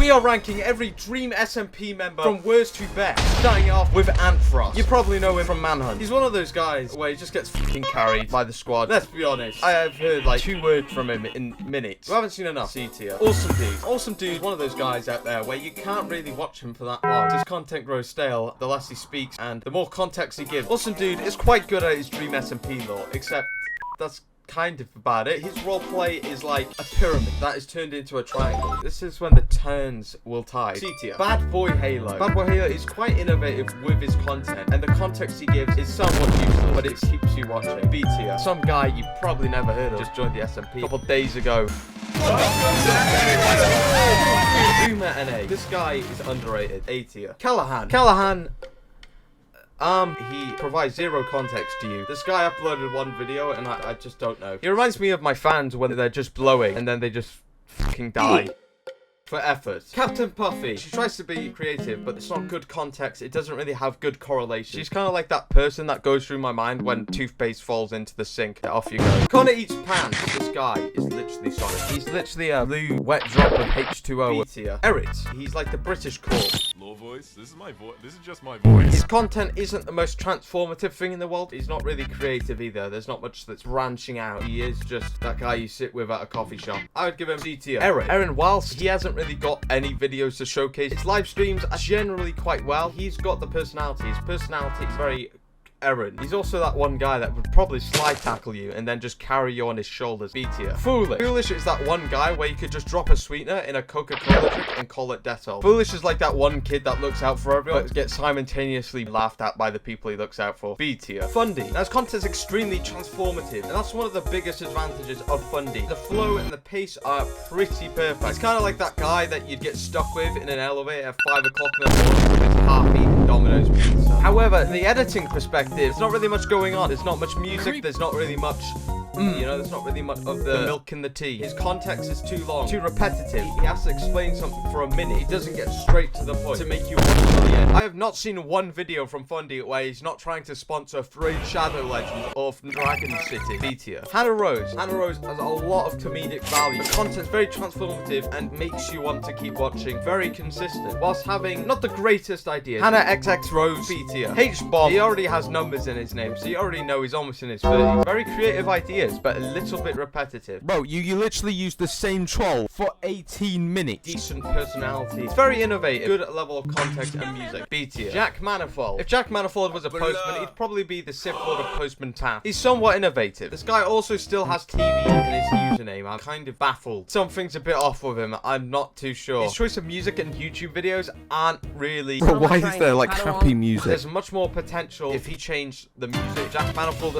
We are ranking every Dream SMP member from worst to best, starting off with Antfrost. You probably know him from Manhunt. He's one of those guys where he just gets fucking carried by the squad. Let's be honest, I have heard like 2 words from him in minutes. We haven't seen enough. C tier. Awesamdude. Awesamdude is one of those guys out there where you can't really watch him for that long. His content grows stale the less he speaks and the more context he gives. Awesamdude is quite good at his Dream SMP lore, except that's kind of about it. His roleplay is like a pyramid that is turned into a triangle. This is when the turns will tide. C tier. BadBoyHalo. BadBoyHalo is quite innovative with his content, and the context he gives is somewhat useless, but it keeps you watching. B tier. Some guy you probably never heard of just joined the SMP a couple days ago. NA. This guy is underrated. A tier. Callahan. He provides 0 context to you. This guy uploaded 1 video and I just don't know. He reminds me of my fans when they're just blowing and then they just fucking die. For effort. Captain Puffy. She tries to be creative, but it's not good context. It doesn't really have good correlation. She's kind of like that person that goes through my mind when toothpaste falls into the sink. Off you go. ConnorEatsPants. This guy is literally Sonic. He's literally a blue wet drop of H2O. B tier. Eret. He's like the British Corp. Low voice. This is my voice. This is just my voice. His content isn't the most transformative thing in the world. He's not really creative either. There's not much that's branching out. He is just that guy you sit with at a coffee shop. I would give him C tier. Eryn, whilst he hasn't really got any videos to showcase, his live streams are generally quite well. He's got the personality. His personality is very Eryn. He's also that one guy that would probably slide tackle you and then just carry you on his shoulders. B tier. Foolish is that one guy where you could just drop a sweetener in a Coca-Cola drink and call it Dettol. Foolish is like that one kid that looks out for everyone but gets simultaneously laughed at by the people he looks out for. B tier. Fundy. Now his content is extremely transformative and that's one of the biggest advantages of Fundy. The flow and the pace are pretty perfect. He's kind of like that guy that you'd get stuck with in an elevator at 5 o'clock in the morning with his half-eaten Domino's pizza. However, in the editing perspective, there's not really much going on. There's not much music. There's not really much, you know, there's not really much of the milk in the tea. His context is too long, too repetitive. He has to explain something for a minute. He doesn't get straight to the point to make you watch to the end. I have not seen 1 video from Fundy where he's not trying to sponsor Raid Shadow Legends or from Dragon City. B tier. Hannahxrrose. Hannahxrrose has a lot of comedic value. The content's very transformative and makes you want to keep watching. Very consistent, whilst having not the greatest ideas. Hannahxxrose. B tier. HBomb. He already has numbers in his name, so you already know he's almost in his 30s. Very creative ideas, but a little bit repetitive. Bro, you literally used the same troll for 18 minutes. Decent personality. It's very innovative. Good level of context and music. B tier. Jack Manifold. If Jack Manifold was a postman, he'd probably be the Sith Lord of Postman Taft. He's somewhat innovative. This guy also still has TV in his username. I'm kind of baffled. Something's a bit off with him. I'm not too sure. His choice of music and YouTube videos aren't really... Bro, why is there like happy music? There's much more potential if he changed the music. Jack Manifold,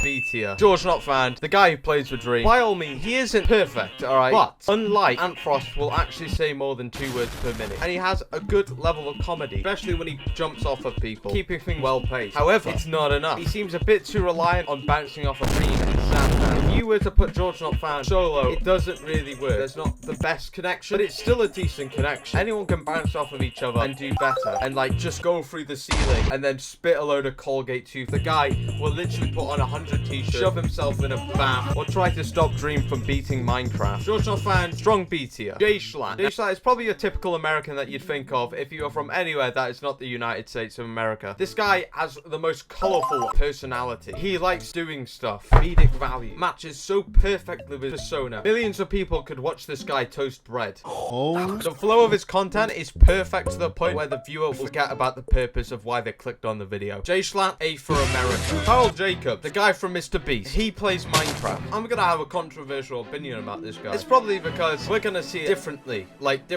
B tier. GeorgeNotFound, the guy who plays for Dream. By all means, he isn't perfect, alright? But, unlike Antfrost, will actually say more than 2 words per minute. And he has a good level of comedy, especially when he jumps off of people, keeping things well paced. However, it's not enough. He seems a bit too reliant on bouncing off a beam and Sapnap. If you were to put GeorgeNotFound solo, it doesn't really work. There's not the best connection, but it's still a decent connection. Anyone can bounce off of each other and do better. And like, just go through the ceiling and then spit a load of Colgate tooth. The guy will literally put on 100 t-shirts, shove himself in a bath, or try to stop Dream from beating Minecraft. GeorgeNotFound, strong B tier. Jschlatt. Jschlatt is probably your typical American that you'd think of if you are from anywhere that is not the United States of America. This guy has the most colorful personality. He likes doing stuff. Comedic value. Matches so perfectly with persona. Millions of people could watch this guy toast bread. Oh. The flow of his content is perfect to the point where the viewer will forget about the purpose of why they clicked on the video. Jschlatt, A for America. Karl Jacobs, the guy from Mr. Beast. He plays Minecraft. I'm gonna have a controversial opinion about this guy. It's probably because we're gonna see it differently. Like,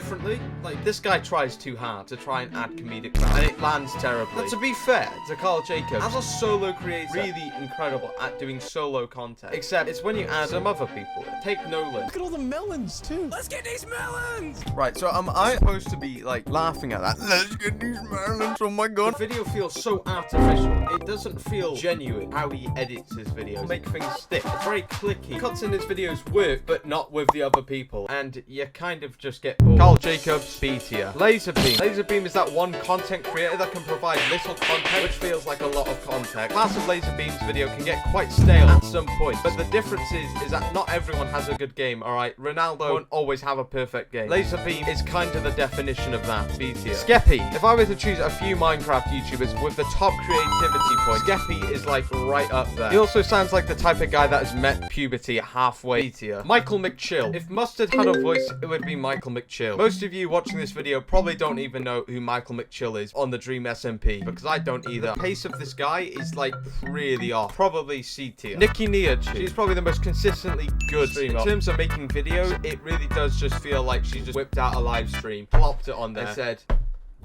this guy tries too hard to try and add comedic value, and it lands terribly. But to be fair to Karl Jacobs, as a solo creator, really incredible at doing solo content. Except it's when you add some other people. Take Nolan. Look at all the melons too. Let's get these melons! Right, so am I supposed to be like laughing at that? Let's get these melons, oh my god. The video feels so artificial. It doesn't feel genuine how he edits his videos. Make things stick. It's very clicky. Cuts in his videos work, but not with the other people. And you kind of just get bored. Karl Jacobs, B tier. Lazarbeam. Lazarbeam is that one content creator that can provide little content, which feels like a lot of context. Class of Lazarbeam's video can get quite stale at some point. great. But the difference is that not everyone has a good game, alright? Ronaldo won't always have a perfect game. Lazarbeam is kind of the definition of that. B tier. Skeppy. If I were to choose a few Minecraft YouTubers with the top creativity point, Skeppy is like right up there. He also sounds like the type of guy that has met puberty halfway. B tier. Michaelmcchill. If Mustard had a voice, it would be Michaelmcchill. Most of you watching this video probably don't even know who Michaelmcchill is on the Dream SMP, because I don't either. The pace of this guy is like really off. Probably C tier. Nihachu. She's probably the most consistently good streamer. In terms of making videos, it really does just feel like she just whipped out a live stream, plopped it on there, and said,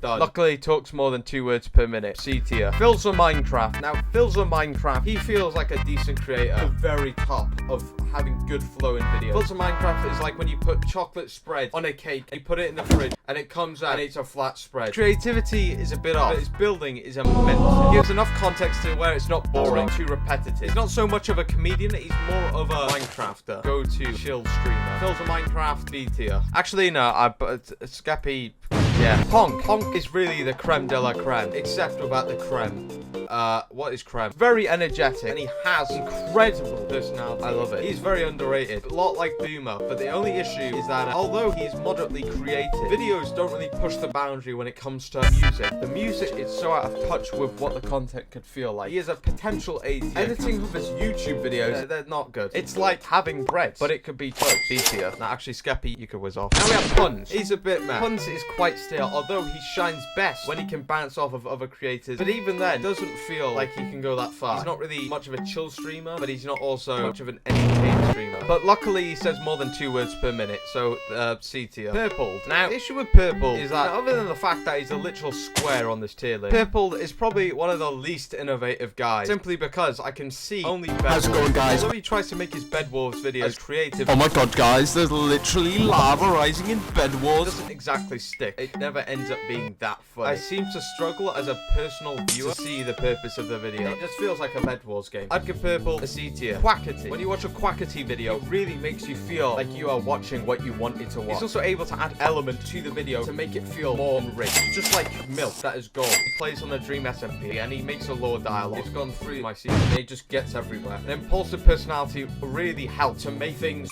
done. Luckily, talks more than 2 words per minute. C tier. Philza Minecraft. Now, Philza Minecraft, he feels like a decent creator. The very top of having good flow in videos. Philza Minecraft is like when you put chocolate spread on a cake, you put it in the fridge, and it comes out and it's a flat spread. Creativity is a bit off, but his building is immense. He gives enough context to where it's not boring, too repetitive. He's not so much of a comedian, he's more of a Minecrafter. Go-to chill streamer. Philza Minecraft, B tier. Actually, no, Skeppy. Yeah, Ponk is really the creme de la creme, except without the creme. What is creme? Very energetic, and he has incredible personality. I love it. He's very underrated, a lot like Boomer, but the only issue is that although he's moderately creative, videos don't really push the boundary when it comes to music. The music is so out of touch with what the content could feel like. He is a potential A tier. Editing of his YouTube videos, they're not good. It's like having bread, but it could be toast. B tier. Now, actually, Skeppy, you could whiz off. Now we have Punz. He's a bit mad. Punz is quite still, although he shines best when he can bounce off of other creators. But even then, it doesn't feel like he can go that far. He's not really much of a chill streamer, but he's not also much of an entertaining streamer. But luckily, he says more than 2 words per minute, so C tier. Purple. Now, the issue with Purple is that other than the fact that he's a literal square on this tier list, Purple is probably one of the least innovative guys, simply because I can see only Bed How's it going, guys? Although he tries to make his Bed Wars videos creative. Oh my god, guys, there's literally lava rising in Bed It Wars. doesn't exactly stick. It never ends up being that funny. I seem to struggle as a personal viewer to see the purpose of the video. It just feels like a Bed Wars game. I'd give Purple a C tier. Quackity. When you watch a Quackity video, it really makes you feel like you are watching what you wanted to watch. He's also able to add element to the video to make it feel more rich. Just like milk that is gold. He plays on the Dream SMP and he makes a lore dialogue. It's gone through my season and it just gets everywhere. An impulsive personality really helps to make things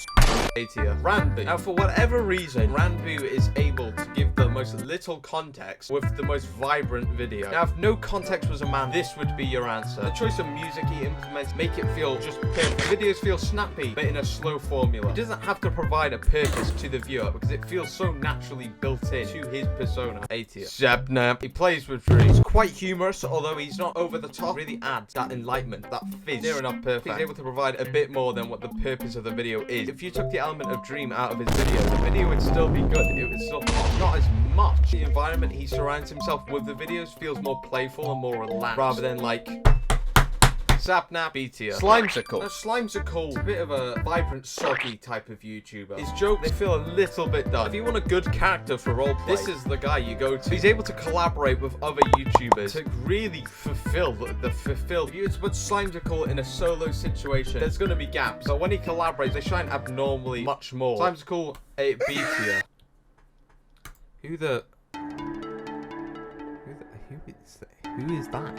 A tier. Ranboo. Now, for whatever reason, Ranboo is able to give the most little context with the most vibrant video. Now, if no context was a man, this would be your answer. The choice of music he implements make it feel just perfect. Videos feel snappy, but in a slow formula. He doesn't have to provide a purpose to the viewer because it feels so naturally built in to his persona. A tier. Sapnap. He plays with dreams. Quite humorous, although he's not over the top. Really adds that enlightenment, that fizz. Near enough perfect. He's able to provide a bit more than what the purpose of the video is. If you took the element of dream out of his video, the video would still be good. It would still not as much. The environment he surrounds himself with the videos feels more playful and more relaxed rather than like Sapnap. B tier. Slimecicle. Now, Slimecicle is a bit of a vibrant, soggy type of YouTuber. His jokes, they feel a little bit dull. If you want a good character for roleplay, this is the guy you go to. He's able to collaborate with other YouTubers to really fulfill if you put Slimecicle in a solo situation, there's going to be gaps. So when he collaborates, they shine abnormally much more. Slimecicle, a B tier. Who is that?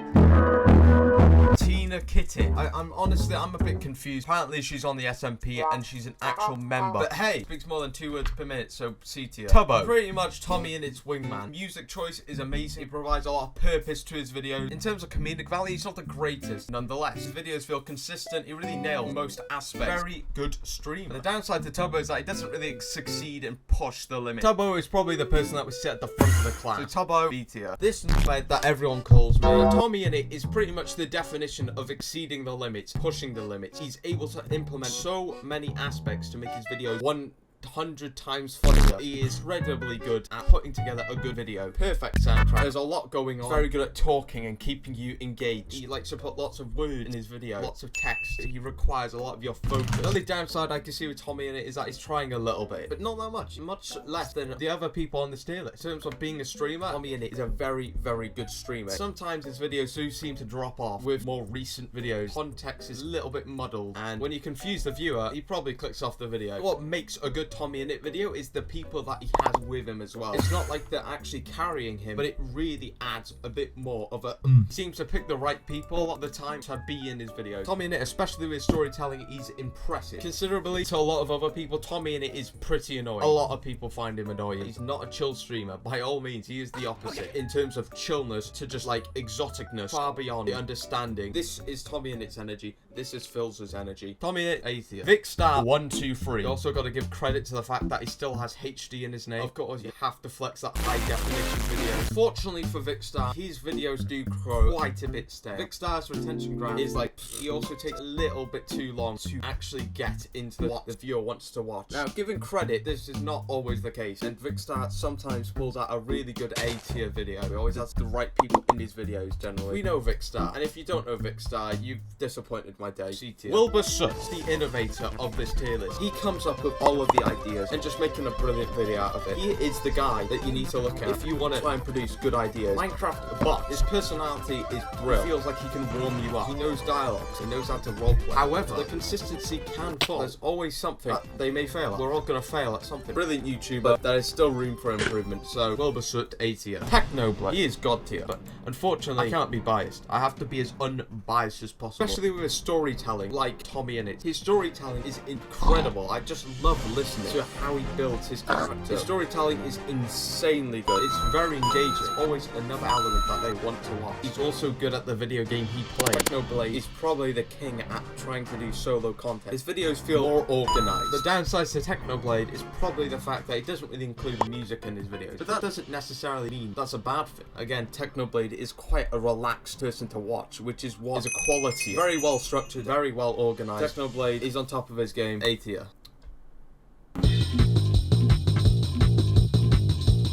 Tinakitten. I'm a bit confused. Apparently she's on the SMP and she's an actual member. But hey, speaks more than 2 words per minute, so C tier. Tubbo. Pretty much TommyInnit's wingman. Music choice is amazing. He provides a lot of purpose to his videos. In terms of comedic value, he's not the greatest. Nonetheless, his videos feel consistent. He really nails most aspects. Very good streamer. The downside to Tubbo is that he doesn't really succeed and push the limit. Tubbo is probably the person that was set at the front of the class. So Tubbo, B tier. This bed that everyone calls me. TommyInnit is pretty much the definition of exceeding the limits, pushing the limits. He's able to implement so many aspects to make his videos 100 times funnier. He is incredibly good at putting together a good video. Perfect soundtrack. There's a lot going on. Very good at talking and keeping you engaged. He likes to put lots of words in his video, lots of text. He requires a lot of your focus. The only downside I can see with TommyInnit is that he's trying a little bit, but not that much. Much less than the other people on this tier list. In terms of being a streamer, TommyInnit is a very, very good streamer. Sometimes his videos do seem to drop off with more recent videos. Context is a little bit muddled, and when you confuse the viewer, he probably clicks off the video. What makes a good TommyInnit video is the people that he has with him as well. It's not like they're actually carrying him, but it really adds a bit more of a He seems to pick the right people a lot of the time to be in his videos. TommyInnit, especially with storytelling, he's impressive. Considerably to a lot of other people, TommyInnit is pretty annoying. A lot of people find him annoying. He's not a chill streamer. By all means, he is the opposite in terms of chillness to just like exoticness, far beyond the understanding. This is TommyInnit's energy. This is Philza's energy. TommyInnit, atheist. Vicstar123. You also got to give credit to the fact that he still has HD in his name. Of course, you have to flex that high definition video. Fortunately for Vicstar, his videos do grow quite a bit stale. Vicstar's retention graph is like, he also takes a little bit too long to actually get into what the viewer wants to watch. Now, given credit, this is not always the case, and Vicstar sometimes pulls out a really good A tier video. He always has the right people in his videos, generally. We know Vicstar, and if you don't know Vicstar, you've disappointed my day. C tier. Wilbur Soot, the innovator of this tier list. He comes up with all of the ideas and just making a brilliant video out of it. He is the guy that you need to look at if you want to try and produce good ideas. Minecraft bot. His personality is brilliant. He feels like he can warm you up. He knows dialogues. He knows how to roleplay. However, the consistency can fall. There's always something that they may fail at. We're all going to fail at something. Brilliant YouTuber, but there is still room for improvement. So, Wilbur Soot, A tier. Technoblade. He is God tier, but unfortunately, I can't be biased. I have to be as unbiased as possible. Especially with his storytelling, like TommyInnit. His storytelling is incredible. I just love listening to how he builds his character. His storytelling is insanely good. It's very engaging. It's always another element that they want to watch. He's also good at the video game he plays. Technoblade is probably the king at trying to do solo content. His videos feel more organized. The downside to Technoblade is probably the fact that he doesn't really include music in his videos. But that doesn't necessarily mean that's a bad thing. Again, Technoblade is quite a relaxed person to watch, which is what is a quality. Very well structured, very well organized. Technoblade is on top of his game. A tier.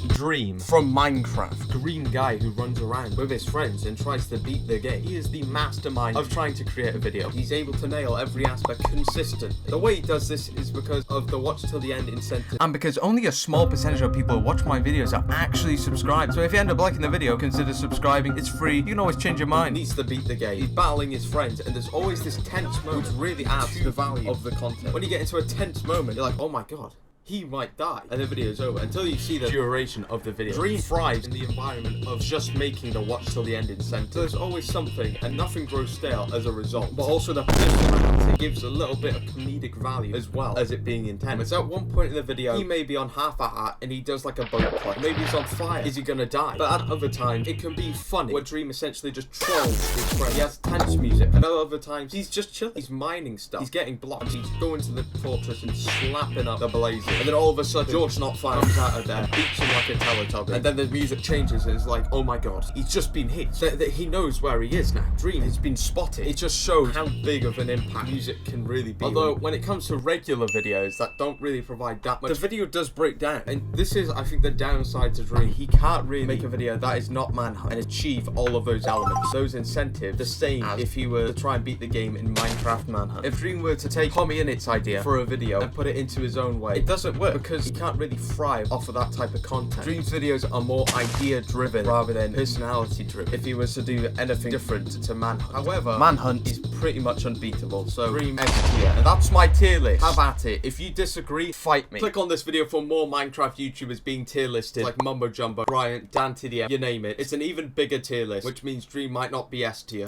Dream from Minecraft. Green guy who runs around with his friends and tries to beat the game. He is the mastermind of trying to create a video. He's able to nail every aspect consistently. The way he does this is because of the watch till the end incentive, and because only a small percentage of people who watch my videos are actually subscribed. So if you end up liking the video, consider subscribing. It's free. You can always change your mind. He needs to beat the game. He's battling his friends, and there's always this tense moment which really adds to the value of the content. When you get into a tense moment, you're like, oh my god, he might die, and the video's over until you see the duration of the video. Dream thrives in the environment of just making the watch till the end incentive. There's always something, and nothing grows stale as a result. But also the personality gives a little bit of comedic value as well as it being intense. It's at one point in the video, he may be on half a hat and he does like a boat clutch. Maybe he's on fire. Is he gonna die? But at other times, it can be funny, where Dream essentially just trolls his friend. He has tense music, and at other times, he's just chilling. He's mining stuff. He's getting blocks. He's going to the fortress and slapping up the blazes. And then all of a sudden, GeorgeNotFound comes out of there, beats him like a Teletubby. And then the music changes and it's like, oh my god, he's just been hit. He knows where he is now. Dream has been spotted. It just shows how big of an impact music can really be. Although, when it comes to regular videos that don't really provide that much, the video does break down. And this is, I think, the downside to Dream. He can't really make a video that is not manhunt and achieve all of those elements. Those incentives, the same as if he were to try and beat the game in Minecraft manhunt. If Dream were to take TommyInnit's idea for a video and put it into his own way, it doesn't work because he can't really thrive off of that type of content. Dream's videos are more idea driven rather than personality driven if he was to do anything different to manhunt. However, manhunt is pretty much unbeatable, so Dream S tier. And that's my tier list. Have at it. If you disagree, fight me. Click on this video for more Minecraft YouTubers being tier listed, like Mumbo Jumbo, Bryant, Dan TDM, you name it. It's an even bigger tier list, which means Dream might not be S tier.